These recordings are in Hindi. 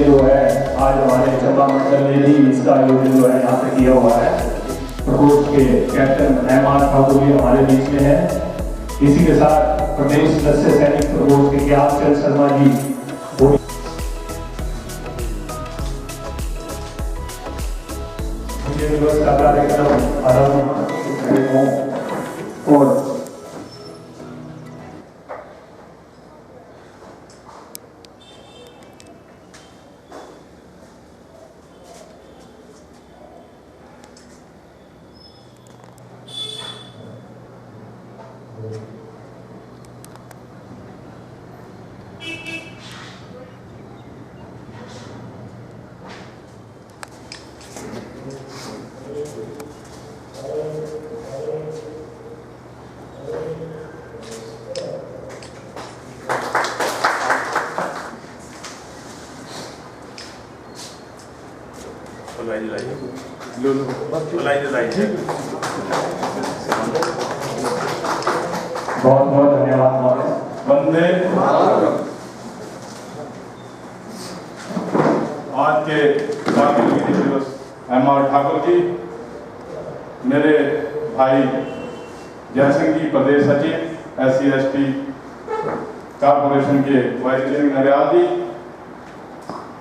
जो है आज हमारे चंबा मंडल ने भी इसका आयोजन जो है यहाँ पे किया हुआ है। प्रकोष्ठ के कैप्टन अहमद ठाकुर जी हमारे बीच में है। इसी के साथ प्रदेश मत्स्य सैनिक प्रकोष्ठ के ज्ञानचंद शर्मा जी दिवस का कार्यक्रम आरंभ और बहुत बहुत धन्यवाद। वंदे आज के कारगिल विजय दिवस अहमद ठाकुर जी, मेरे भाई जयसिंह जी प्रदेश सचिव SC/ST कारपोरेशन के वाइस चेयरमैन नरियाल जी,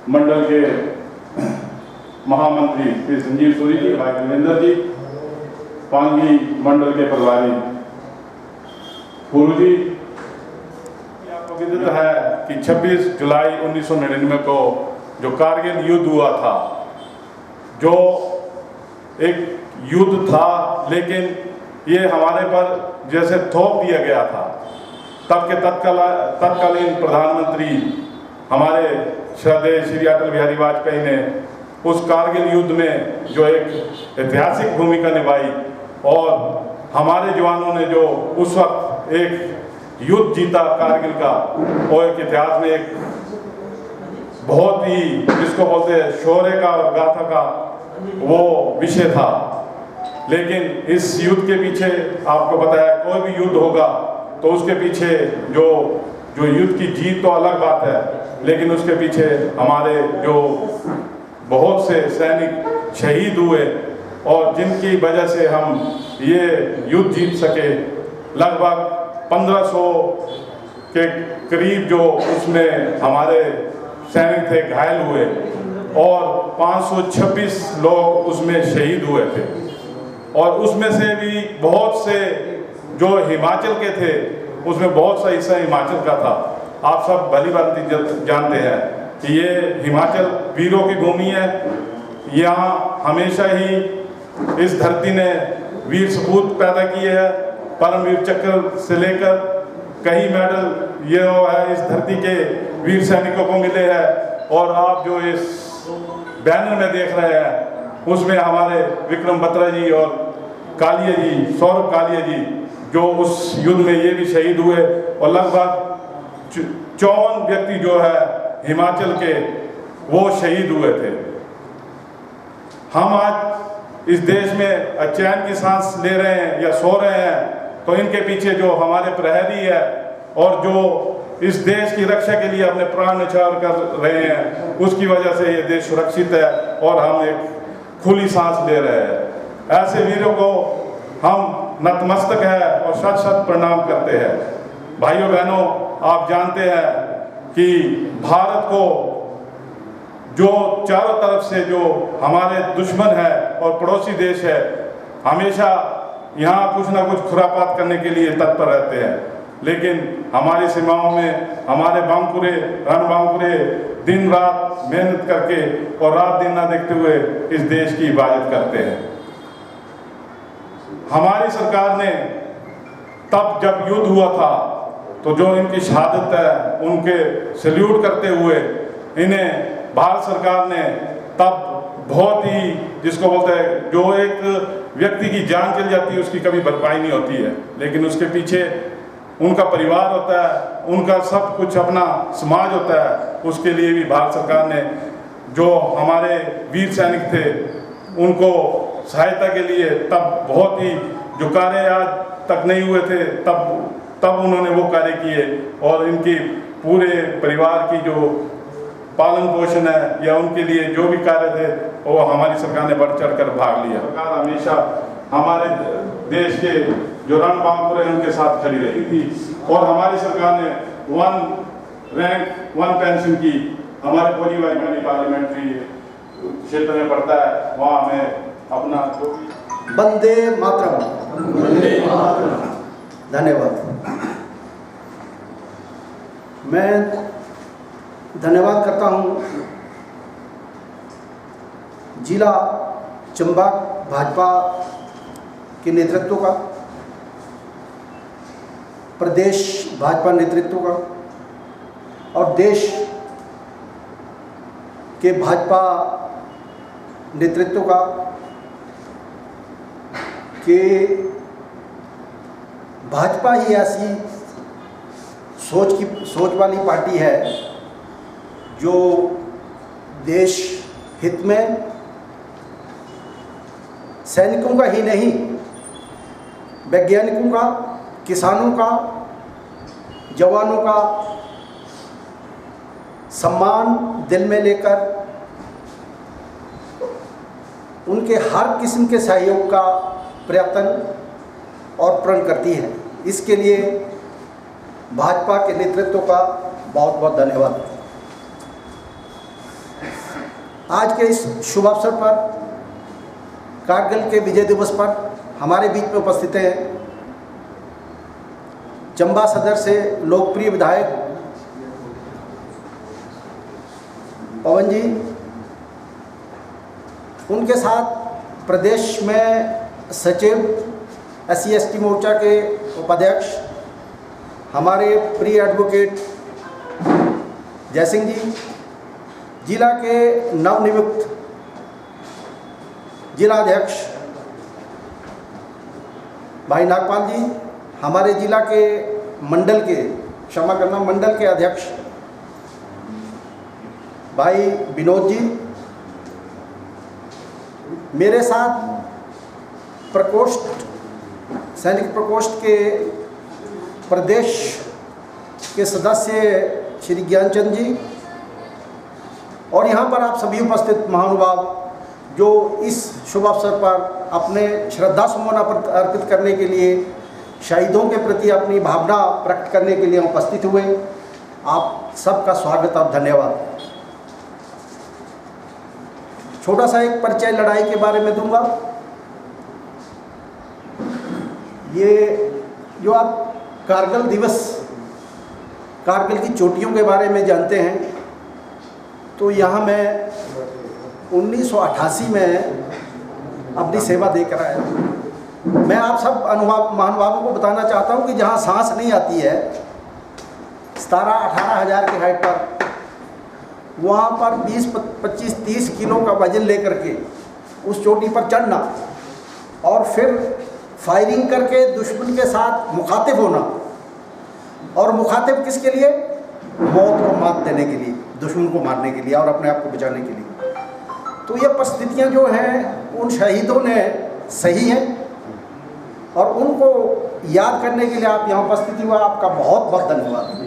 मंडल के महामंत्री श्री संजीव सूरी जी, भाई देवेंद्र जी, पांगी मंडल के प्रभारी गुरु जी। आपको विदित है कि 26 जुलाई 1999 को जो कारगिल युद्ध हुआ था, जो एक युद्ध था लेकिन ये हमारे पर जैसे थोप दिया गया था। तब के तत्कालीन प्रधानमंत्री हमारे श्रद्धेय श्री अटल बिहारी वाजपेयी ने उस कारगिल युद्ध में जो एक ऐतिहासिक भूमिका निभाई और हमारे जवानों ने जो उस वक्त एक युद्ध जीता कारगिल का, और एक इतिहास में एक बहुत ही जिसको बोलते हैं शौर्य का और गाथा का वो विषय था। लेकिन इस युद्ध के पीछे आपको पता है, कोई भी युद्ध होगा तो उसके पीछे जो युद्ध की जीत तो अलग बात है, लेकिन उसके पीछे हमारे जो बहुत से सैनिक शहीद हुए और जिनकी वजह से हम ये युद्ध जीत सके। लगभग 1500 के करीब जो उसमें हमारे सैनिक थे घायल हुए और 526 लोग उसमें शहीद हुए थे। और उसमें से भी बहुत से जो हिमाचल के थे, उसमें बहुत सा हिस्सा हिमाचल का था। आप सब भली भांति जानते हैं कि ये हिमाचल वीरों की भूमि है। यहाँ हमेशा ही इस धरती ने वीर सपूत पैदा किए हैं। परमवीर चक्र से लेकर कई मेडल ये है इस धरती के वीर सैनिकों को मिले हैं। और आप जो इस बैनर में देख रहे हैं उसमें हमारे विक्रम बत्रा जी और कालिया जी, सौरभ कालिया जी, जो उस युद्ध में ये भी शहीद हुए। और लगभग 54 व्यक्ति जो है हिमाचल के वो शहीद हुए थे। हम आज इस देश में चैन की सांस ले रहे हैं या सो रहे हैं, तो इनके पीछे जो हमारे प्रहरी है और जो इस देश की रक्षा के लिए अपने प्राण न्यौछावर कर रहे हैं, उसकी वजह से ये देश सुरक्षित है और हम एक खुली सांस ले रहे हैं। ऐसे वीरों को हम नतमस्तक है और शत शत प्रणाम करते हैं। भाइयों बहनों, आप जानते हैं कि भारत को जो चारों तरफ से जो हमारे दुश्मन है और पड़ोसी देश है, हमेशा यहाँ कुछ ना कुछ खुरापात करने के लिए तत्पर रहते हैं। लेकिन हमारी सीमाओं में हमारे बांकुरे रणबांकुरे दिन रात मेहनत करके और रात दिन ना देखते हुए इस देश की हिफाजत करते हैं। हमारी सरकार ने तब जब युद्ध हुआ था तो जो इनकी शहादत है उनके सैल्यूट करते हुए इन्हें भारत सरकार ने तब बहुत ही जिसको बोलते हैं, जो एक व्यक्ति की जान चली जाती है उसकी कभी भरपाई नहीं होती है, लेकिन उसके पीछे उनका परिवार होता है, उनका सब कुछ अपना समाज होता है। उसके लिए भी भारत सरकार ने जो हमारे वीर सैनिक थे उनको सहायता के लिए तब बहुत ही जो कार्य आज तक नहीं हुए थे तब उन्होंने वो कार्य किए और इनकी पूरे परिवार की जो पालन पोषण है या उनके लिए जो भी कार्य थे वो हमारी सरकार ने बढ़ चढ़ कर भाग लिया। सरकार हमेशा हमारे देश के जो रणबांकुर हैं उनके साथ खड़ी रही थी और हमारी सरकार ने 1 रैंक 1 पेंशन की। हमारे पूरी वाइकानी पार्लियामेंट्री क्षेत्र में पड़ता है, वहाँ हमें अपना जो भी वंदे मातरम। धन्यवाद। मैं धन्यवाद करता हूँ जिला चंबा भाजपा के नेतृत्व का, प्रदेश भाजपा नेतृत्व का और देश के भाजपा नेतृत्व का कि भाजपा ही ऐसी सोच वाली पार्टी है जो देश हित में सैनिकों का ही नहीं, वैज्ञानिकों का, किसानों का, जवानों का सम्मान दिल में लेकर उनके हर किस्म के सहयोग का प्रयत्न और प्रण करती है। इसके लिए भाजपा के नेतृत्व का बहुत बहुत धन्यवाद। आज के इस शुभ अवसर पर, कारगिल के विजय दिवस पर हमारे बीच में उपस्थित हैं चंबा सदर से लोकप्रिय विधायक पवन जी, उनके साथ प्रदेश में सचिव SC/ST मोर्चा के उपाध्यक्ष हमारे प्रिय एडवोकेट जयसिंह जी, जिला के नवनियुक्त जिलाध्यक्ष भाई नागपाल जी, हमारे जिला के मंडल के अध्यक्ष भाई विनोद जी, मेरे साथ सैनिक प्रकोष्ठ के प्रदेश के सदस्य श्री ज्ञानचंद जी और यहाँ पर आप सभी उपस्थित महानुभाव जो इस शुभ अवसर पर अपने श्रद्धा सुमन अर्पित करने के लिए शहीदों के प्रति अपनी भावना प्रकट करने के लिए उपस्थित हुए, आप सबका स्वागत और धन्यवाद। छोटा सा एक परिचय लड़ाई के बारे में दूंगा। ये जो आप कारगिल दिवस, कारगिल की चोटियों के बारे में जानते हैं, तो यहाँ मैं 1988 में अपनी सेवा देकर आया। मैं आप सब महानुभावों को बताना चाहता हूँ कि जहाँ सांस नहीं आती है 17-18 हज़ार की हाइट पर, वहाँ पर 20, 25, 30 किलो का वजन लेकर के उस चोटी पर चढ़ना और फिर फायरिंग करके दुश्मन के साथ मुखातिब होना, और मुखातिब किसके लिए? मौत को मात देने के लिए, दुश्मन को मारने के लिए और अपने आप को बचाने के लिए। तो ये परिस्थितियाँ जो हैं उन शहीदों ने सही हैं और उनको याद करने के लिए आप यहाँ उपस्थित हुआ, आपका बहुत बहुत धन्यवाद।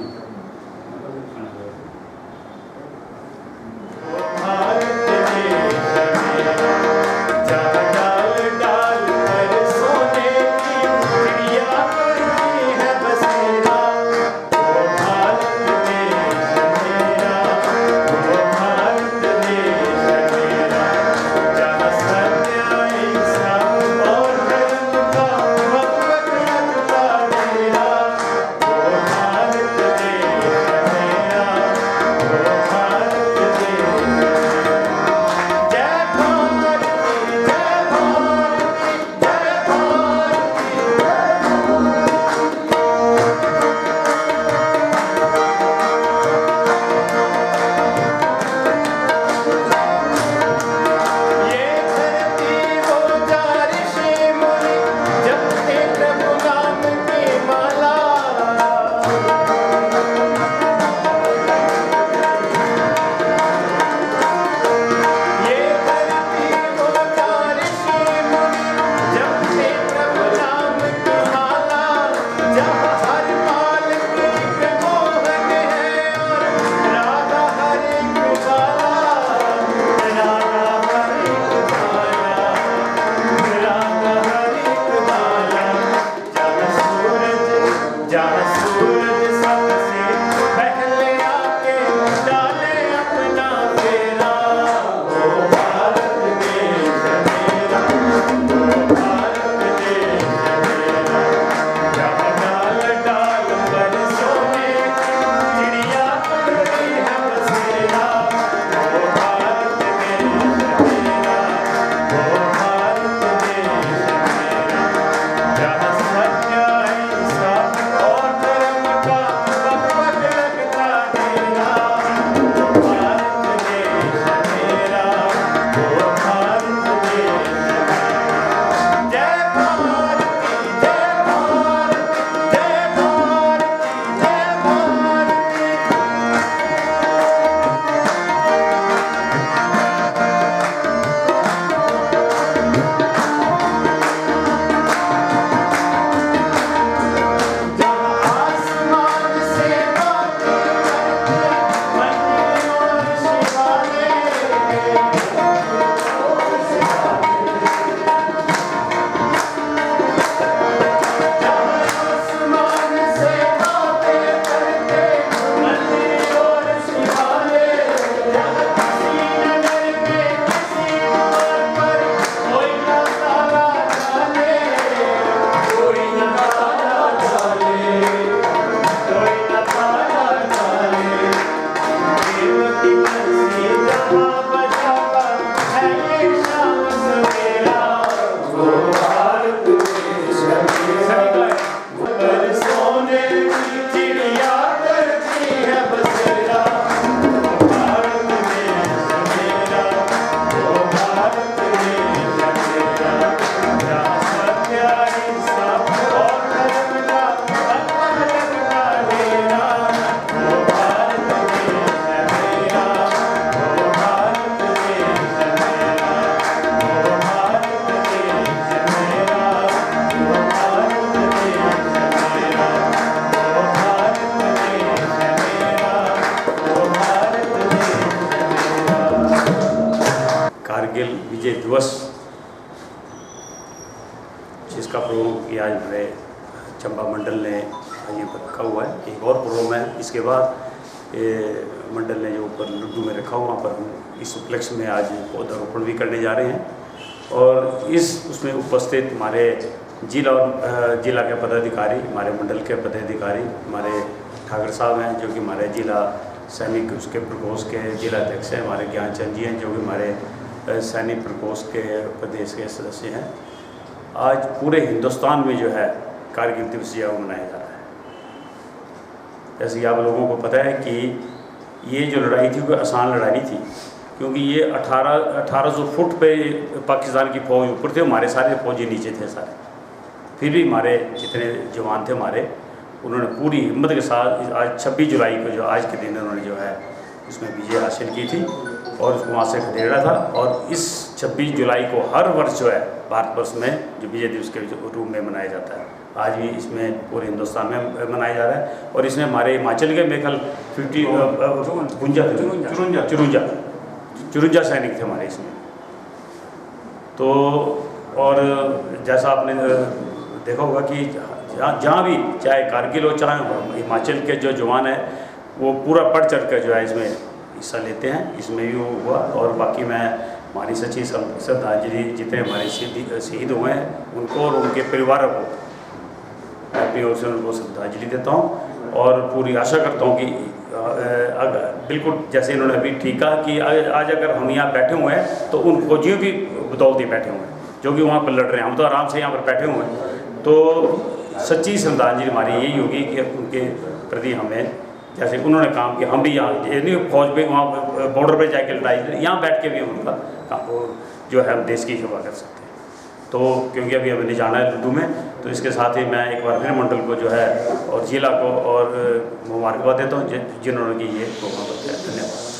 कारगिल विजय दिवस जिसका प्रोग्राम किया आज हमारे चंबा मंडल ने ये रखा हुआ है। एक और प्रोग्राम है इसके बाद ये मंडल ने जो ऊपर लड्डू में रखा हुआ, वहाँ पर हम इस उपलक्ष्य में आज पौधारोपण भी करने जा रहे हैं। और इस उसमें उपस्थित हमारे जिला के पदाधिकारी, हमारे मंडल के पदाधिकारी, हमारे ठाकर साहब हैं जो कि हमारे जिला सैनिक उसके प्रकोष्ठ के जिला अध्यक्ष हैं, हमारे ज्ञानचंद जी हैं जो कि हमारे सैनिक प्रकोष्ठ के प्रदेश के सदस्य हैं। आज पूरे हिंदुस्तान में जो है कारगिल दिवस जो मनाया जा रहा है। जैसे कि आप लोगों को पता है कि ये जो लड़ाई थी कोई आसान लड़ाई नहीं थी, क्योंकि ये 1800 फुट पे पाकिस्तान की फौज ऊपर थे, हमारे सारे फौजी नीचे थे सारे। फिर भी हमारे जितने जवान थे हमारे, उन्होंने पूरी हिम्मत के साथ आज 26 जुलाई को जो आज के दिन उन्होंने जो है उसमें विजय हासिल की थी और उसको वहाँ से खदेड़ा था। और इस 26 जुलाई को हर वर्ष जो है भारतवर्ष में जो विजय दिवस के रूप में मनाया जाता है। आज भी इसमें पूरे हिंदुस्तान में मनाया जा रहा है। और इसमें हमारे हिमाचल के मेखल 54 सैनिक थे हमारे इसमें। तो और जैसा आपने देखा होगा कि जहाँ भी चाहे कारगिल हो चाहे हिमाचल के जो जवान हैं वो पूरा बढ़ चढ़ कर जो है इसमें हिस्सा लेते हैं। इसमें भी वो हुआ। और बाकी मैं हमारी सच्ची श्रद्धांजलि जितने हमारे शहीद हुए हैं उनको और उनके परिवारों को अपनी ओर से उनको श्रद्धांजलि देता हूँ। और पूरी आशा करता हूँ कि बिल्कुल जैसे इन्होंने अभी ठीक कहा कि आज अगर हम यहाँ बैठे हुए हैं तो उन फौजियों की बदौलत ही बैठे हुए हैं जो कि वहाँ पर लड़ रहे हैं। हम तो आराम से यहाँ पर बैठे हुए हैं। तो सच्ची श्रद्धांजलि हमारी यही होगी कि उनके प्रति हमें जैसे उन्होंने काम किया, हम भी यहाँ फौज पे वहाँ बॉर्डर पे जाके लड़ाई यहाँ बैठ के भी उनका जो है हम देश की सेवा कर सकते हैं। तो क्योंकि अभी हमें जाना है लड्डू में, तो इसके साथ ही मैं एक बार फिर मंडल को जो है और जिला को और मुबारकबाद देता हूँ जिन्होंने कि ये प्रोग्राम बताया। धन्यवाद।